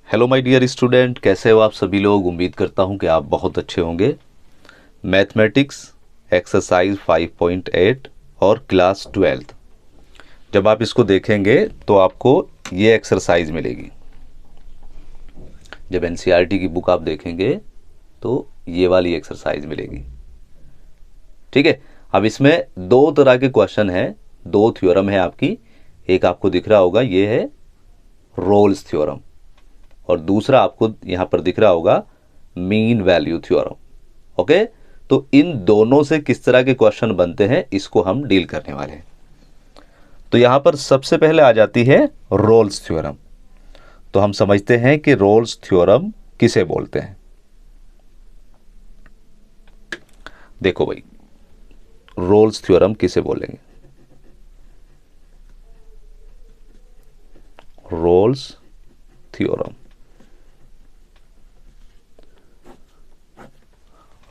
Hello my dear student, कैसे हो आप सभी लोग। उम्मीद करता हूं कि आप बहुत अच्छे होंगे। मैथमेटिक्स एक्सरसाइज 5.8 और क्लास 12, जब आप इसको देखेंगे तो आपको ये एक्सरसाइज मिलेगी। जब एनसीईआरटी की बुक आप देखेंगे तो ये वाली एक्सरसाइज मिलेगी। ठीक है। अब इसमें दो तरह के क्वेश्चन हैं, दो थ्योरम है आपकी। एक आपको दिख रहा होगा, ये है रोल्स थ्योरम, और दूसरा आपको यहां पर दिख रहा होगा मीन वैल्यू थ्योरम। ओके, तो इन दोनों से किस तरह के क्वेश्चन बनते हैं इसको हम डील करने वाले हैं। तो यहां पर सबसे पहले आ जाती है रोल्स थ्योरम। तो हम समझते हैं कि रोल्स थ्योरम किसे बोलते हैं। देखो भाई, रोल्स थ्योरम किसे बोलेंगे। रोल्स थ्योरम,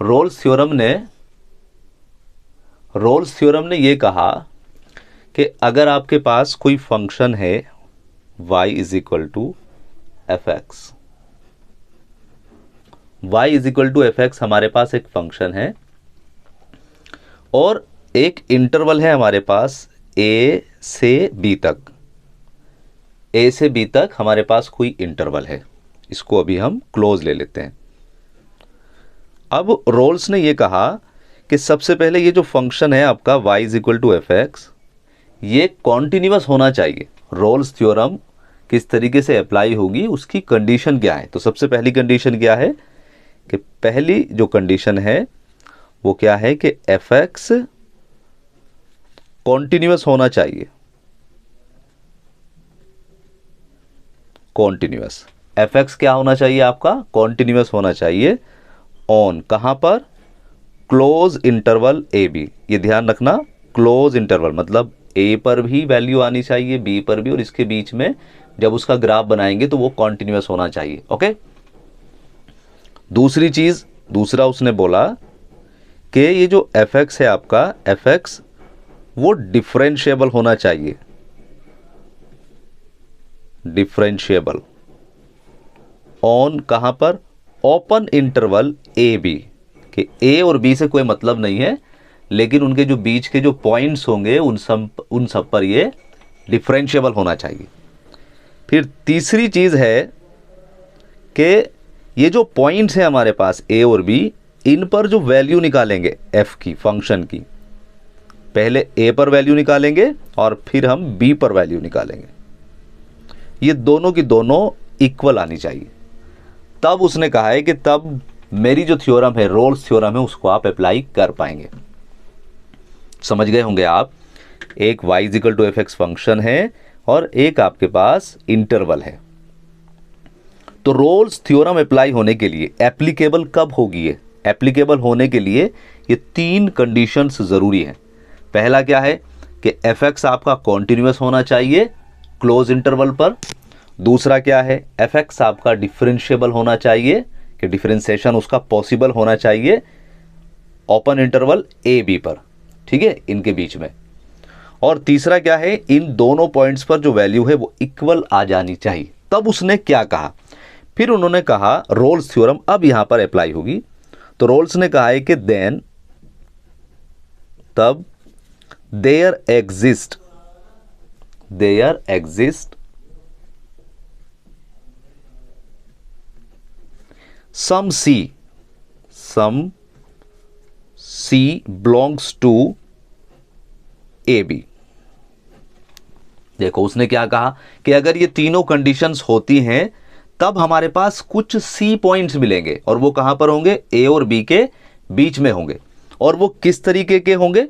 रोल्स थ्योरम ने यह कहा कि अगर आपके पास कोई फंक्शन है y is equal to F X, Y is equal to F X हमारे पास एक फंक्शन है और एक इंटरवल है हमारे पास a से b तक। a से b तक हमारे पास कोई इंटरवल है, इसको अभी हम क्लोज ले लेते हैं। अब रोल्स ने यह कहा कि सबसे पहले ये जो फंक्शन है आपका y is equal to F X, ये कॉन्टिन्यूअस होना चाहिए। रोल्स थ्योरम किस तरीके से अप्लाई होगी, उसकी कंडीशन क्या है। तो सबसे पहली कंडीशन क्या है कि पहली जो कंडीशन है वो क्या है कि एफ एक्स कॉन्टिन्यूअस होना चाहिए। कॉन्टिन्यूअस एफ एक्स क्या होना चाहिए आपका, कॉन्टिन्यूअस होना चाहिए। ऑन कहां पर, क्लोज इंटरवल ए बी। ये ध्यान रखना, क्लोज इंटरवल मतलब ए पर भी वैल्यू आनी चाहिए, बी पर भी, और इसके बीच में जब उसका ग्राफ बनाएंगे तो वो कॉन्टिन्यूअस होना चाहिए। ओके। दूसरी चीज, दूसरा उसने बोला कि ये जो एफ एक्स है आपका, एफ एक्स वो डिफरेंशिएबल होना चाहिए। डिफरेंशिएबल ऑन कहां पर, ओपन इंटरवल ए बी, कि ए और बी से कोई मतलब नहीं है, लेकिन उनके जो बीच के जो पॉइंट्स होंगे उन सब पर ये डिफरेंशिएबल होना चाहिए। फिर तीसरी चीज है कि ये जो पॉइंट्स हैं हमारे पास ए और बी, इन पर जो वैल्यू निकालेंगे एफ की, फंक्शन की, पहले ए पर वैल्यू निकालेंगे और फिर हम बी पर वैल्यू निकालेंगे। ये दोनों की दोनों इक्वल आनी चाहिए। तब उसने कहा है कि तब मेरी जो थ्योरम है, रोल्स थ्योरम है, उसको आप अप्लाई कर पाएंगे। समझ गए होंगे आप। एक y equal to F X function है और एक आपके पास इंटरवल है। तो रोल्स थ्योरम अप्लाई होने के लिए, एप्लीकेबल कब होगी ये, एप्लीकेबल होने के लिए ये तीन कंडीशंस जरूरी हैं। पहला क्या है कि एफ एक्स आपका कॉन्टिन्यूअस होना चाहिए क्लोज इंटरवल पर। दूसरा क्या है, एफ एक्स आपका डिफरेंशिएबल होना चाहिए, कि डिफरेंशिएशन उसका पॉसिबल होना चाहिए ओपन इंटरवल ए बी पर, ठीक है, इनके बीच में। और तीसरा क्या है, इन दोनों पॉइंट्स पर जो वैल्यू है वो इक्वल आ जानी चाहिए। तब उसने क्या कहा, फिर उन्होंने कहा रोल्स थ्योरम अब यहां पर अप्लाई होगी। तो रोल्स ने कहा है कि देन, तब there exist some C belongs to AB। देखो उसने क्या कहा कि अगर ये तीनों कंडीशंस होती हैं तब हमारे पास कुछ C पॉइंट्स मिलेंगे, और वो कहां पर होंगे, A और B के बीच में होंगे। और वो किस तरीके के होंगे,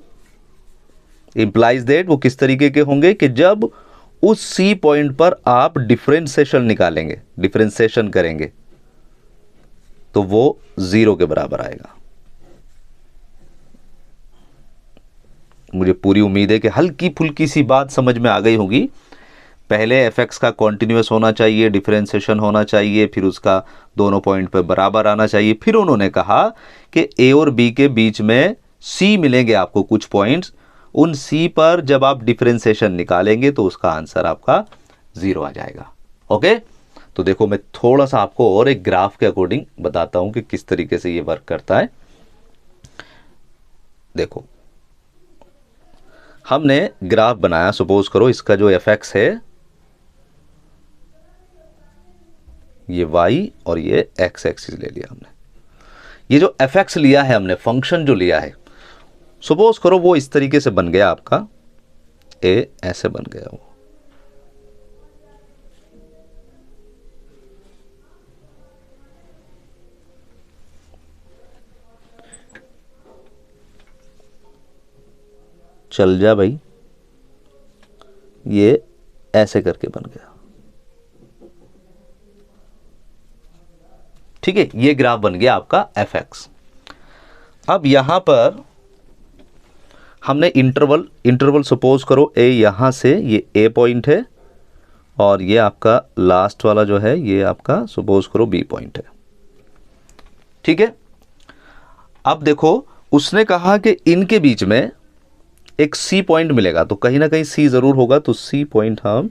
इंप्लाइज दैट वो किस तरीके के होंगे कि जब उस C पॉइंट पर आप डिफरेंशिएशन निकालेंगे, डिफरेंशिएशन करेंगे, तो वो 0 के बराबर आएगा। मुझे पूरी उम्मीद है कि हल्की फुल्की सी बात समझ में आ गई होगी। पहले एफ एक्स का कॉन्टिन्यूअस होना चाहिए, डिफरेंशिएशन होना चाहिए, फिर उसका दोनों पॉइंट पर बराबर आना चाहिए। फिर उन्होंने कहा कि ए और बी के बीच में सी मिलेंगे आपको कुछ पॉइंट्स, उन सी पर जब आप डिफरेंशिएशन निकालेंगे तो उसका आंसर आपका 0 आ जाएगा। ओके, तो देखो मैं थोड़ा सा आपको और एक ग्राफ के अकॉर्डिंग बताता हूं कि किस तरीके से ये वर्क करता है। देखो हमने ग्राफ बनाया, सपोज करो इसका जो एफ एक्स है ये वाई और ये एक्स एक्सिस ले लिया हमने। ये जो एफ एक्स लिया है हमने, फंक्शन जो लिया है, सपोज करो वो इस तरीके से बन गया आपका, ए ऐसे बन गया वो। चल जा भाई, ये ऐसे करके बन गया। ठीक है, ये ग्राफ बन गया आपका एफ एक्स। अब यहां पर हमने इंटरवल सपोज करो ए, यहां से ये ए पॉइंट है और ये आपका लास्ट वाला जो है ये आपका सपोज करो बी पॉइंट है। ठीक है, अब देखो उसने कहा कि इनके बीच में एक सी पॉइंट मिलेगा, तो कहीं ना कहीं सी जरूर होगा, तो सी पॉइंट हम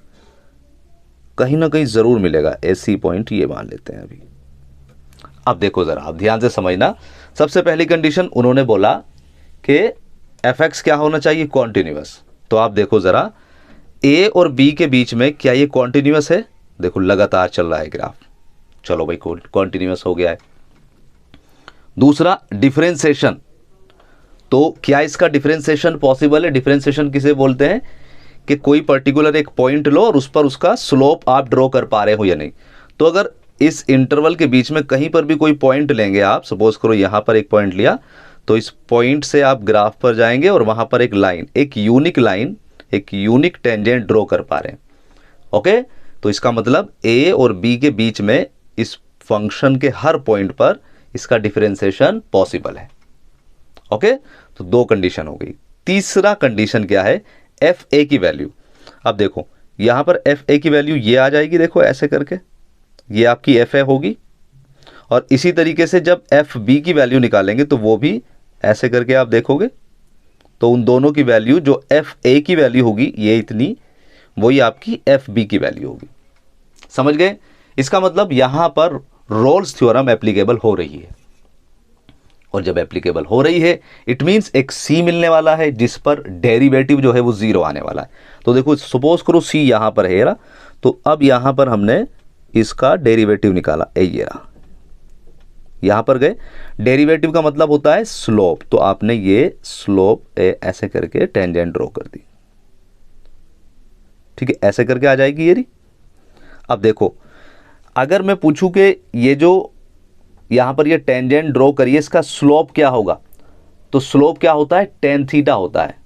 कहीं ना कहीं जरूर मिलेगा, ए सी पॉइंट ये मान लेते हैं अभी। अब देखो जरा, आप ध्यान से समझना। सबसे पहली कंडीशन उन्होंने बोला कि एफ एक्स क्या होना चाहिए, कॉन्टिन्यूअस। तो आप देखो जरा, ए और बी के बीच में क्या ये कॉन्टिन्यूअस है? देखो लगातार चल रहा है ग्राफ, चलो भाई कॉन्टिन्यूअस हो गया है। दूसरा डिफरेंशिएशन, तो क्या इसका डिफरेंशिएशन पॉसिबल है? डिफरेंशिएशन किसे बोलते हैं कि कोई पर्टिकुलर एक पॉइंट लो और उस पर उसका स्लोप आप ड्रॉ कर पा रहे हो या नहीं। तो अगर इस इंटरवल के बीच में कहीं पर भी कोई पॉइंट लेंगे आप, सपोज करो यहां पर एक पॉइंट लिया, तो इस पॉइंट से आप ग्राफ पर जाएंगे और वहां पर एक लाइन, एक यूनिक टेंजेंट ड्रॉ कर पा रहे हैं। ओके, तो इसका मतलब ए और बी के बीच में इस फंक्शन के हर पॉइंट पर इसका डिफरेंशिएशन पॉसिबल है। ओके, तो दो कंडीशन हो गई। तीसरा कंडीशन क्या है? एफ ए की वैल्यू। अब देखो यहां पर एफ ए की वैल्यू ये आ जाएगी, देखो ऐसे करके ये आपकी एफ ए होगी, और इसी तरीके से जब एफ बी की वैल्यू निकालेंगे तो वो भी ऐसे करके आप देखोगे, तो उन दोनों की वैल्यू, जो एफ ए की वैल्यू होगी ये इतनी, वही आपकी एफ बी की वैल्यू होगी। समझ गए? इसका मतलब यहां पर रोल्स थ्योरम एप्लीकेबल हो रही है, और जब एप्लीकेबल हो रही है इट मींस एक सी मिलने वाला है जिस पर डेरिवेटिव जो है वो जीरो आने वाला है। तो देखो सपोज करो सी यहां पर है ना, तो अब यहां पर हमने इसका डेरिवेटिव निकाला, ये रहा, यहां पर गए, डेरिवेटिव का मतलब होता है स्लोप, तो आपने ये स्लोप ऐसे करके टेंजेंट ड्रॉ कर दी। ठीक है, ऐसे करके आ जाएगी ये रही। अब देखो अगर मैं पूछूं कि ये जो यहां पर ये टेंजेंट ड्रॉ करिए, इसका स्लोप क्या होगा, तो स्लोप क्या होता है? टेन थीटा होता है।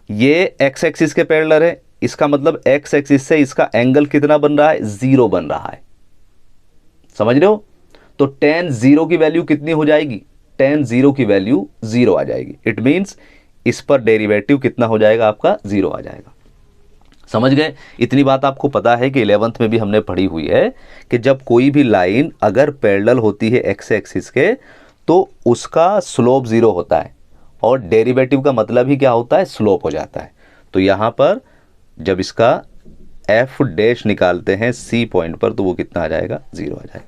ये एक्स एक्सिस के पैरेलल है, इसका मतलब एक्स एक्सिस से इसका एंगल कितना बन रहा है? जीरो बन रहा है। समझ रहे हो? तो टेन जीरो की वैल्यू कितनी हो जाएगी? टेन जीरो की वैल्यू जीरो आ जाएगी। इट मींस इस पर डेरिवेटिव कितना हो जाएगा आपका? जीरो आ जाएगा। समझ गए? इतनी बात आपको पता है कि 11th में भी हमने पढ़ी हुई है कि जब कोई भी लाइन अगर पैरेलल होती है एक्स एक्सिस के, तो उसका स्लोप जीरो होता है, और डेरिवेटिव का मतलब ही क्या होता है? स्लोप हो जाता है। तो यहां पर जब इसका एफ डैश निकालते हैं सी पॉइंट पर, तो वो कितना आ जाएगा? जीरो आ जाएगा।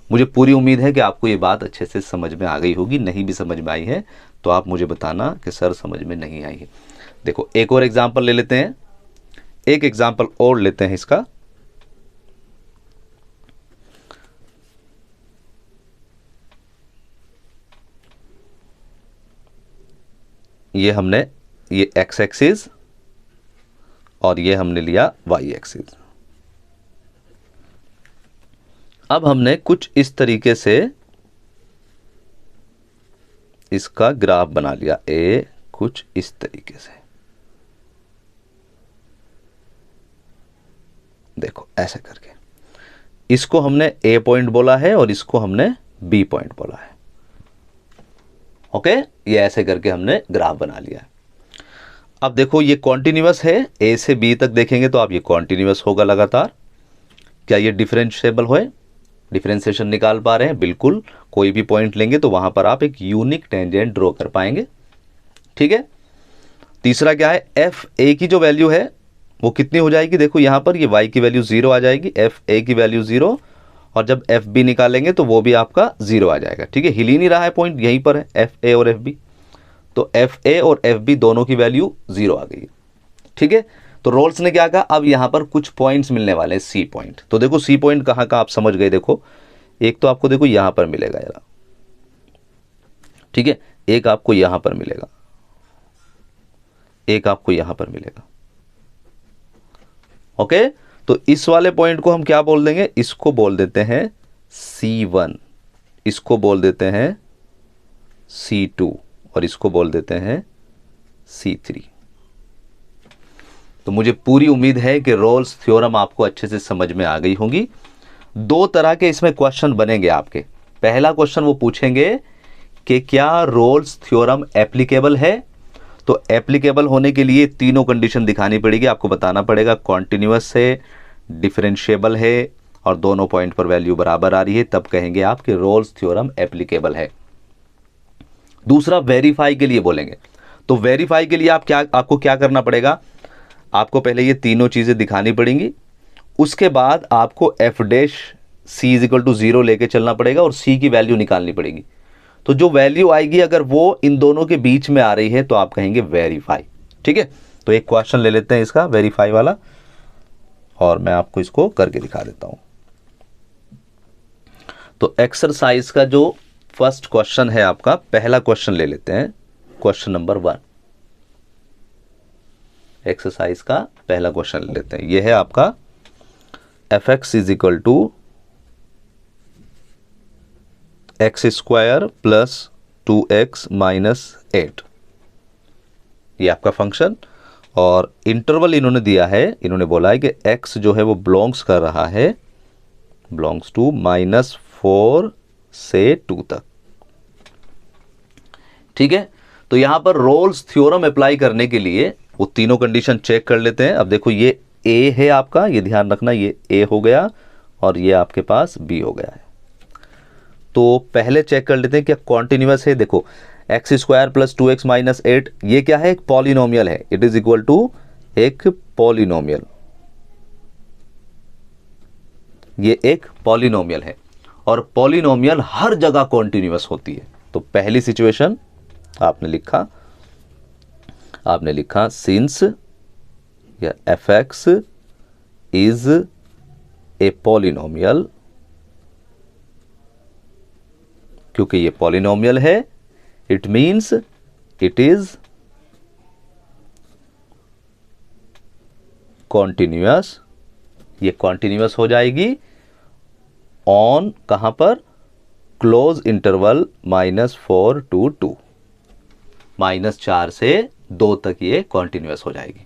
मुझे पूरी उम्मीद है कि आपको ये बात अच्छे से समझ में आ गई होगी। नहीं भी समझ में आई है तो आप मुझे बताना कि सर समझ में नहीं आई है। देखो एक और एग्जाम्पल ले लेते हैं, एक एग्जाम्पल और लेते हैं इसका। ये हमने ये एक्स एक्सिस और ये हमने लिया वाई एक्सिस। अब हमने कुछ इस तरीके से इसका ग्राफ बना लिया, ए कुछ इस तरीके से, देखो ऐसे करके। इसको हमने ए पॉइंट बोला है और इसको हमने बी पॉइंट बोला है। ओके, ये ऐसे करके हमने ग्राफ बना लिया है। अब देखो ये कॉन्टिन्यूअस है, ए से बी तक देखेंगे तो आप ये कॉन्टिन्यूअस होगा लगातार। क्या ये डिफरेंशिएबल है? डिफरेंशिएशन निकाल पा रहे हैं? बिल्कुल। कोई भी पॉइंट लेंगे तो वहां पर आप एक यूनिक टेंजेंट ड्रॉ कर पाएंगे। ठीक है। तीसरा क्या है? एफ ए की जो वैल्यू है वो कितनी हो जाएगी, देखो यहाँ पर ये y की वैल्यू 0 आ जाएगी, एफ ए की वैल्यू 0, और जब एफ बी निकालेंगे तो वो भी आपका 0 आ जाएगा। ठीक है, हिल ही नहीं रहा है, पॉइंट यहीं पर है एफ ए और एफ बी, तो एफ ए और एफ बी दोनों की वैल्यू 0 आ गई। ठीक है, तो रोल्स ने क्या कहा, अब यहाँ पर कुछ पॉइंट्स मिलने वाले हैं, सी पॉइंट। तो देखो सी पॉइंट कहाँ का आप समझ गए, देखो एक तो आपको देखो यहाँ पर मिलेगा यार, ठीक है, एक आपको यहाँ पर मिलेगा, एक आपको यहाँ पर मिलेगा। ओके, तो इस वाले पॉइंट को हम क्या बोल देंगे, इसको बोल देते हैं C1, इसको बोल देते हैं C2 और इसको बोल देते हैं C3। तो मुझे पूरी उम्मीद है कि रोल्स थ्योरम आपको अच्छे से समझ में आ गई होंगी। दो तरह के इसमें क्वेश्चन बनेंगे आपके। पहला क्वेश्चन वो पूछेंगे कि क्या रोल्स थ्योरम एप्लीकेबल है, तो एप्लीकेबल होने के लिए तीनों कंडीशन दिखानी पड़ेगी, आपको बताना पड़ेगा कॉन्टिन्यूअस है, डिफरेंशिएबल है और दोनों पॉइंट पर वैल्यू बराबर आ रही है, तब कहेंगे आप कि रोल्स थ्योरम एप्लीकेबल है। दूसरा वेरीफाई के लिए बोलेंगे, तो वेरीफाई के लिए आपको क्या करना पड़ेगा, आपको पहले ये तीनों चीजें दिखानी पड़ेंगी, उसके बाद आपको F dash C is equal to 0 लेके चलना पड़ेगा और सी की वैल्यू निकालनी पड़ेगी। तो जो वैल्यू आएगी अगर वो इन दोनों के बीच में आ रही है तो आप कहेंगे वेरीफाई। ठीक है, तो एक क्वेश्चन ले लेते हैं इसका वेरीफाई वाला और मैं आपको इसको करके दिखा देता हूं। तो एक्सरसाइज का जो फर्स्ट क्वेश्चन है आपका, पहला क्वेश्चन ले लेते हैं, क्वेश्चन नंबर 1। एक्सरसाइज का पहला क्वेश्चन ले लेते हैं, यह है आपका F X is equal to X square plus 2x minus 8, ये आपका फंक्शन, और इंटरवल इन्होंने दिया है, इन्होंने बोला है कि x जो है वो बिलोंग्स कर रहा है, बिलोंग्स टू -4 से 2 तक। ठीक है, तो यहां पर रोल्स थ्योरम अप्लाई करने के लिए वो तीनों कंडीशन चेक कर लेते हैं। अब देखो ये a है आपका, ये ध्यान रखना, ये a हो गया और ये आपके पास b हो गया है। तो पहले चेक कर लेते हैं क्या कॉन्टिन्यूअस है। देखो x square plus 2x minus 8, ये क्या है, एक पॉलिनोमियल है, इट इज इक्वल टू एक पॉलिनोमियल, ये एक पॉलिनोमियल है और पॉलिनोमियल हर जगह कॉन्टिन्यूअस होती है। तो पहली सिचुएशन आपने लिखा सिंस या F X is a polynomial, क्योंकि ये पॉलिनोमियल है it means it is continuous, ये कॉन्टिन्यूअस हो जाएगी ऑन कहां पर, क्लोज इंटरवल -4 to 2, -4 से 2 तक ये कॉन्टिन्यूअस हो जाएगी।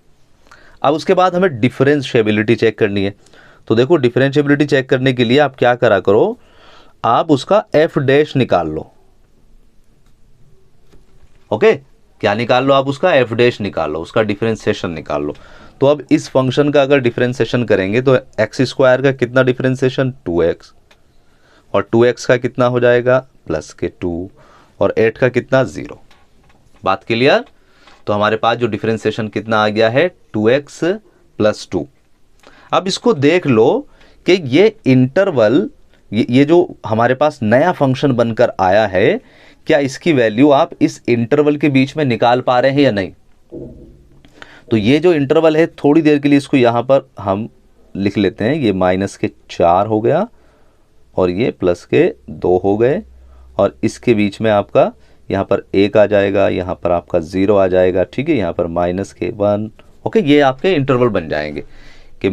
अब उसके बाद हमें डिफरेंशिएबिलिटी चेक करनी है। तो देखो डिफरेंशिएबिलिटी चेक करने के लिए आप क्या करा करो, आप उसका एफ डैश निकाल लो। ओके, क्या निकाल लो, आप उसका एफ डैश निकाल लो, उसका डिफरेंशिएशन निकाल लो। तो अब इस फंक्शन का अगर डिफरेंशिएशन करेंगे तो एक्स स्क्वायर का कितना डिफरेंशिएशन, 2x, और 2x का कितना हो जाएगा +2, और 8 का कितना 0। बात क्लियर। तो हमारे पास जो डिफरेंशिएशन कितना आ गया है 2x + 2। अब इसको देख लो कि ये इंटरवल, ये जो हमारे पास नया फंक्शन बनकर आया है, क्या इसकी वैल्यू आप इस इंटरवल के बीच में निकाल पा रहे हैं या नहीं। तो ये जो इंटरवल है, थोड़ी देर के लिए इसको यहां पर हम लिख लेते हैं, ये -4 हो गया और ये +2 हो गए, और इसके बीच में आपका यहाँ पर 1 आ जाएगा, यहाँ पर आपका 0 आ जाएगा। ठीक है, यहाँ पर -1। ओके, ये आपके इंटरवल बन जाएंगे कि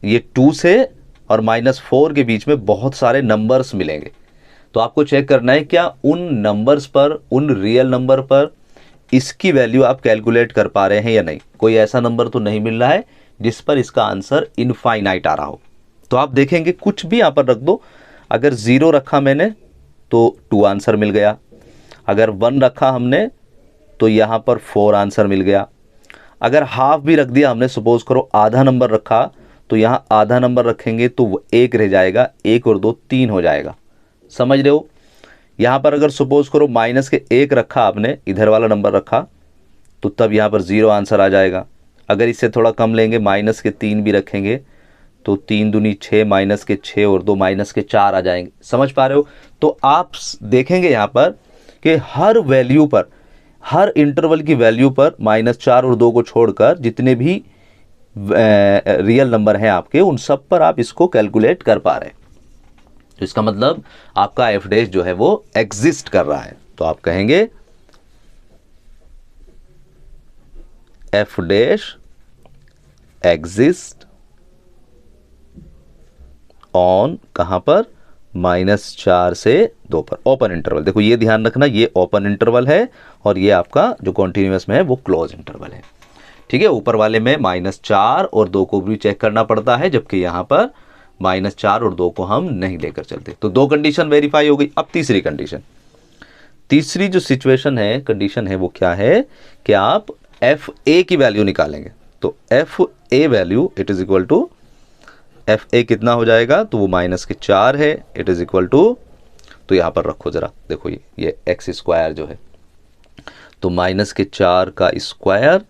ये 2 से और -4 के बीच में बहुत सारे नंबर्स मिलेंगे। तो आपको चेक करना है क्या उन नंबर्स पर, उन रियल नंबर पर इसकी वैल्यू आप कैलकुलेट कर पा रहे हैं या नहीं। कोई ऐसा नंबर तो नहीं मिल रहा है जिस पर इसका आंसर इनफाइनाइट आ रहा हो। तो आप देखेंगे कुछ भी यहाँ पर रख दो, अगर 0 रखा मैंने तो 2 आंसर मिल गया, अगर 1 रखा हमने तो यहाँ पर 4 आंसर मिल गया, अगर हाफ भी रख दिया हमने, सपोज करो आधा नंबर रखा, तो यहाँ आधा नंबर रखेंगे तो वो 1 रह जाएगा, 1 और 2 3 हो जाएगा। समझ रहे हो। यहाँ पर अगर सपोज करो -1 रखा आपने, इधर वाला नंबर रखा, तो तब यहाँ पर 0 आंसर आ जाएगा। अगर इससे थोड़ा कम लेंगे, माइनस के 3 भी रखेंगे तो 3 दूनी 6, माइनस के 6 और 2 माइनस के 4 आ जाएंगे। समझ पा रहे हो? तो आप देखेंगे यहाँ पर कि हर वैल्यू पर, हर इंटरवल की वैल्यू पर -4 और 2 को छोड़कर जितने भी रियल नंबर हैं आपके, उन सब पर आप इसको कैलकुलेट कर पा रहे हैं। तो इसका मतलब आपका एफ डैश जो है वो एग्जिस्ट कर रहा है। तो आप कहेंगे एफ डैश एग्जिस्ट ऑन कहां पर, -4 से 2 पर, ओपन इंटरवल। देखो ये ध्यान रखना, ये ओपन इंटरवल है और ये आपका जो कॉन्टिन्यूअस में है वो क्लोज इंटरवल है। ठीक है, ऊपर वाले में -4 और 2 को भी चेक करना पड़ता है, जबकि यहां पर -4 और 2 को हम नहीं लेकर चलते। तो 2 कंडीशन वेरीफाई हो गई। अब तीसरी कंडीशन, तीसरी जो सिचुएशन है, कंडीशन है, वो क्या है कि आप एफ ए की वैल्यू निकालेंगे। तो F A value it is equal to, F A कितना हो जाएगा, तो वो -4 है, इट इज इक्वल टू, तो यहां पर रखो जरा, देखो ये एक्स स्क्वायर जो है, तो -4 का स्क्वायर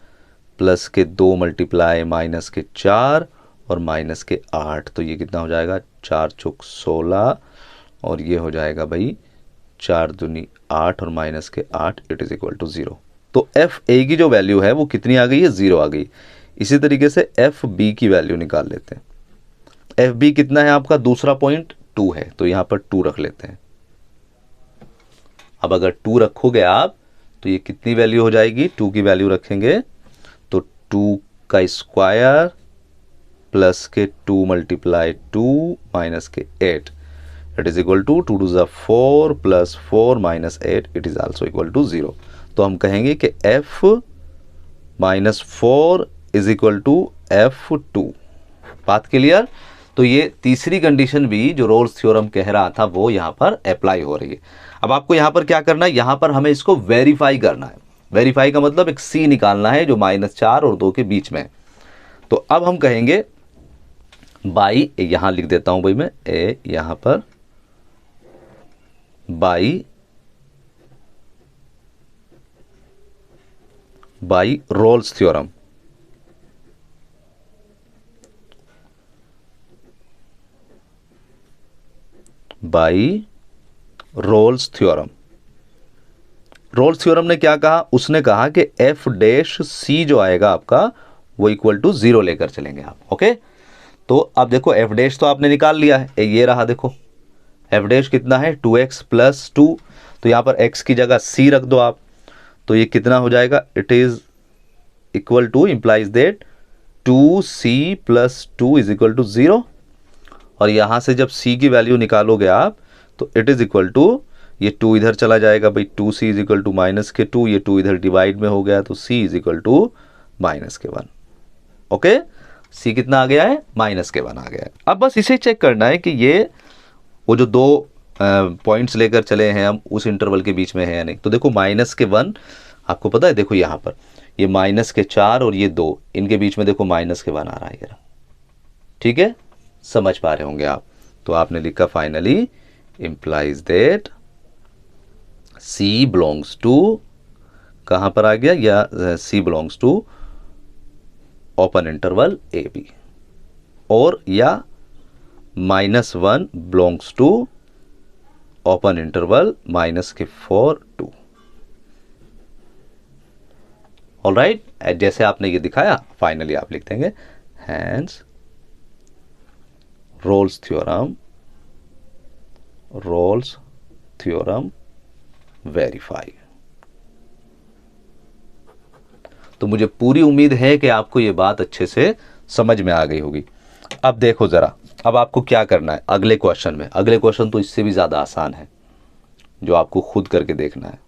प्लस के 2 मल्टीप्लाई -4 और -8, तो ये कितना हो जाएगा, 4 चौक 16 और ये हो जाएगा भाई 4 दूनी 8 और -8, इट इज इक्वल टू 0। तो एफ ए की जो वैल्यू है वो कितनी आ गई है, 0 आ गई। इसी तरीके से एफ बी की वैल्यू निकाल लेते हैं। एफ बी कितना है आपका, दूसरा पॉइंट 2 है, तो यहां पर 2 रख लेते हैं। अब अगर 2 रखोगे आप तो ये कितनी वैल्यू हो जाएगी, 2 की वैल्यू रखेंगे तो 2 का स्क्वायर प्लस के 2 मल्टीप्लाई 2 माइनस के 8, it is equal to 2 2 4 plus 4 minus 8, it is also equal to 0। तो हम कहेंगे कि f -4 is equal to f2। बात क्लियर? तो ये तीसरी कंडीशन भी जो रोल्स थ्योरम कह रहा था वो यहां पर अप्लाई हो रही है। अब आपको यहां पर क्या करना है, यहां पर हमें इसको वेरीफाई करना है। वेरीफाई का मतलब एक c निकालना है जो -4 और 2 के बीच में है। तो अब हम कहेंगे बाई, यहां लिख देता हूं भाई मैं, ए यहां पर by Rolle's theorem, by Rolle's theorem. Rolle's theorem ने क्या कहा, उसने कहा कि एफ डैश सी जो आएगा आपका वो इक्वल टू 0 लेकर चलेंगे आप। ओके, तो अब देखो एफ डैश तो आपने निकाल लिया है, ये रहा, देखो एफ डैश कितना है, 2x + 2, तो यहां पर x की जगह c रख दो आप, तो ये कितना हो जाएगा, it is equal to, implies that 2c + 2 is equal to 0। और यहां से जब c की वैल्यू निकालोगे आप तो इट इज इक्वल टू, ये 2 इधर चला जाएगा भाई, 2c इज इक्वल टू -2, ये 2 इधर डिवाइड में हो गया तो c is equal to -1। Okay, c कितना आ गया है, -1 आ गया है। अब बस इसे चेक करना है कि ये वो जो 2 पॉइंट्स लेकर चले हैं हम उस इंटरवल के बीच में है या नहीं। तो देखो -1 आपको पता है, देखो यहाँ पर ये -4 और ये 2, इनके बीच में देखो -1 आ रहा है, ठीक है, समझ पा रहे होंगे आप। तो आपने लिखा finally implies that c belongs to, कहां पर आ गया, या c belongs to open interval A B, और या -1 belongs to open interval -4 2। Alright, जैसे आपने ये दिखाया, फाइनली आप लिख देंगे हैंस रोल्स थ्योरम वेरीफाई। तो मुझे पूरी उम्मीद है कि आपको ये बात अच्छे से समझ में आ गई होगी। अब देखो जरा, अब आपको क्या करना है अगले क्वेश्चन में। अगले क्वेश्चन तो इससे भी ज्यादा आसान है, जो आपको खुद करके देखना है।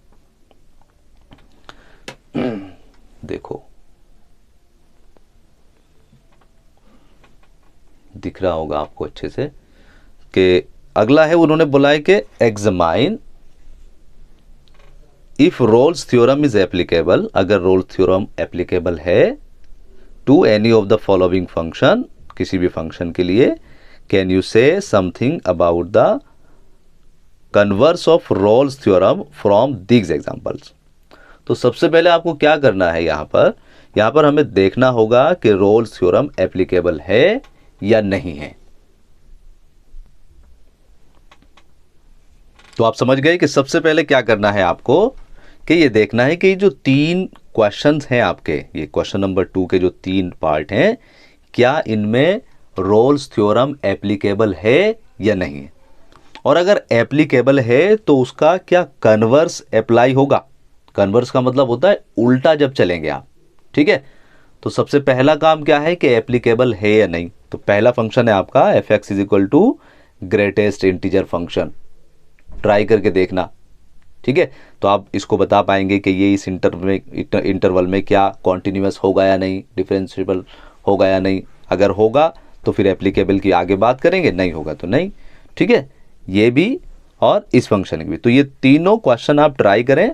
देखो दिख रहा होगा आपको अच्छे से कि अगला है, उन्होंने बोला है कि examine if Rolle's theorem is applicable, अगर रोल्स थ्योरम एप्लीकेबल है to any of the following function, किसी भी फंक्शन के लिए, can you say something about the converse of Rolle's theorem from these examples. तो सबसे पहले आपको क्या करना है यहाँ पर यहां पर हमें देखना होगा कि रोल्स थ्योरम एप्लीकेबल है या नहीं है। तो आप समझ गए कि सबसे पहले क्या करना है आपको, कि ये देखना है कि जो 3 क्वेश्चंस हैं आपके, ये क्वेश्चन नंबर 2 के जो 3 पार्ट हैं, क्या इनमें रोल्स थ्योरम एप्लीकेबल है या नहीं है। और अगर एप्लीकेबल है तो उसका क्या कन्वर्स अप्लाई होगा। कन्वर्स का मतलब होता है उल्टा जब चलेंगे आप, ठीक है। तो सबसे पहला काम क्या है कि एप्लीकेबल है या नहीं। तो पहला फंक्शन है आपका F X is equal to greatest integer function, try करके देखना, ठीक है। तो आप इसको बता पाएंगे कि ये इस इंटरवल में क्या कॉन्टिन्यूस होगा या नहीं, डिफरेंशिएबल होगा या नहीं। अगर होगा तो फिर एप्लीकेबल की आगे बात करेंगे, नहीं होगा तो नहीं, ठीक है। ये भी और इस फंक्शन की भी। तो ये तीनों क्वेश्चन आप ट्राई करें,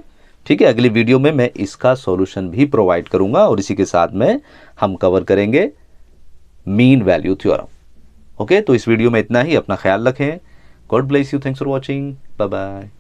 ठीक है। अगली वीडियो में मैं इसका सॉल्यूशन भी प्रोवाइड करूंगा और इसी के साथ में हम कवर करेंगे मीन वैल्यू थ्योरम। ओके, तो इस वीडियो में इतना ही। अपना ख्याल रखें। God bless you. Thanks for watching. Bye bye.